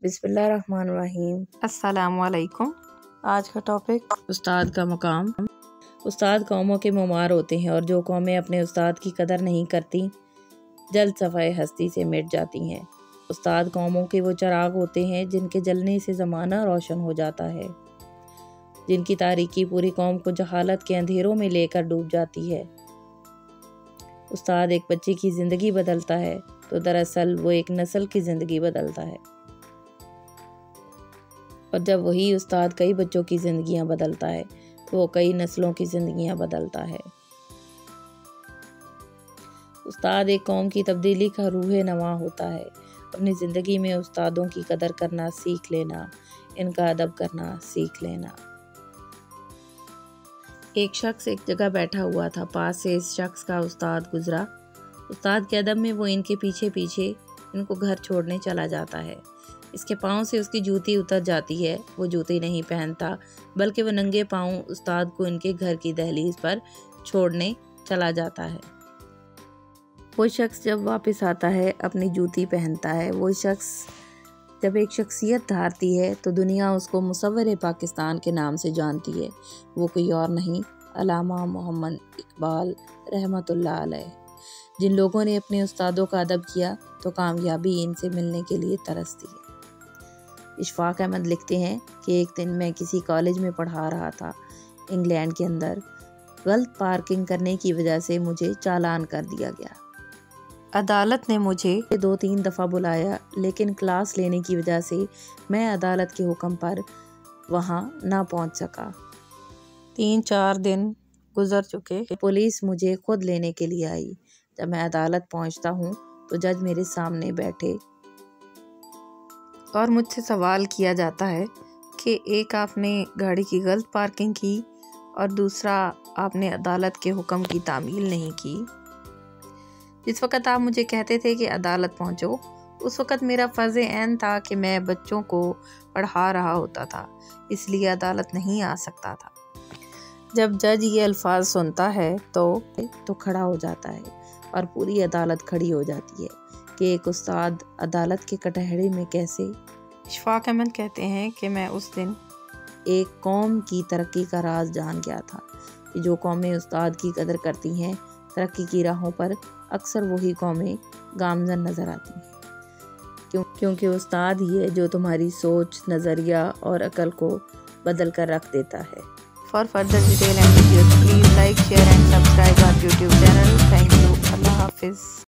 बिस्मिल्लाहिर्रहमानिर्रहीम। अस्सलाम वालेकुम। आज का टॉपिक उस्ताद का मकाम। उस्ताद कौमों के मुमार होते हैं और जो कौमें अपने उस्ताद की कदर नहीं करती जल्द सफ़ाए हस्ती से मिट जाती हैं। उस्ताद कौमों के वो चराग होते हैं जिनके जलने से ज़माना रोशन हो जाता है, जिनकी तारीकी पूरी कौम को जहालत के अंधेरों में लेकर डूब जाती है। उस्ताद एक बच्चे की ज़िंदगी बदलता है तो दरअसल वो एक नस्ल की ज़िंदगी बदलता है, और जब वही उस्ताद कई बच्चों की ज़िंदगियां बदलता है तो वो कई नस्लों की ज़िंदगियां बदलता है। उस्ताद एक कौम की तब्दीली का रूह नवा होता है। अपनी ज़िंदगी में उस्तादों की कदर करना सीख लेना, इनका अदब करना सीख लेना। एक शख्स एक जगह बैठा हुआ था, पास से इस शख्स का उस्ताद गुजरा। उस्ताद के अदब में वो इनके पीछे पीछे इनको घर छोड़ने चला जाता है। इसके पाँव से उसकी जूती उतर जाती है। वो जूती नहीं पहनता बल्कि वो नंगे पाँव उस्ताद को इनके घर की दहलीज पर छोड़ने चला जाता है। वो शख्स जब वापस आता है अपनी जूती पहनता है। वो शख्स जब एक शख्सियत धारती है तो दुनिया उसको मुसव्विर पाकिस्तान के नाम से जानती है। वो कोई और नहीं, अल्लामा मोहम्मद इकबाल रहमतुल्लाह अलैह। जिन लोगों ने अपने उस्तादों का अदब किया तो कामयाबी इनसे मिलने के लिए तरसती है। इशफाक अहमद लिखते हैं कि एक दिन मैं किसी कॉलेज में पढ़ा रहा था, इंग्लैंड के अंदर। गलत पार्किंग करने की वजह से मुझे चालान कर दिया गया। अदालत ने मुझे 2-3 दफ़ा बुलाया, लेकिन क्लास लेने की वजह से मैं अदालत के हुक्म पर वहाँ ना पहुँच सका। 3-4 दिन गुजर चुके, पुलिस मुझे खुद लेने के लिए आई। जब मैं अदालत पहुँचता हूँ तो जज मेरे सामने बैठे और मुझसे सवाल किया जाता है कि एक आपने गाड़ी की गलत पार्किंग की और दूसरा आपने अदालत के हुक्म की तामील नहीं की। जिस वक़्त आप मुझे कहते थे कि अदालत पहुंचो, उस वक़्त मेरा फ़र्ज़ ऐन था कि मैं बच्चों को पढ़ा रहा होता था, इसलिए अदालत नहीं आ सकता था। जब जज ये अल्फाज सुनता है तो खड़ा हो जाता है और पूरी अदालत खड़ी हो जाती है कि एक उस्ताद अदालत के कटहरे में कैसे। इशफाक अहमद कहते हैं कि मैं उस दिन एक कौम की तरक्की का राज जान गया था कि जो कौमें उस्ताद की कदर करती हैं, तरक्की की राहों पर अक्सर वही कौमें गामज़न नज़र आती हैं, क्योंकि उस्ताद ही है जो तुम्हारी सोच, नज़रिया और अकल को बदल कर रख देता है। For further detail and videos please like, share and subscribe our YouTube channel. Thank you. अल्लाह हाफिज़।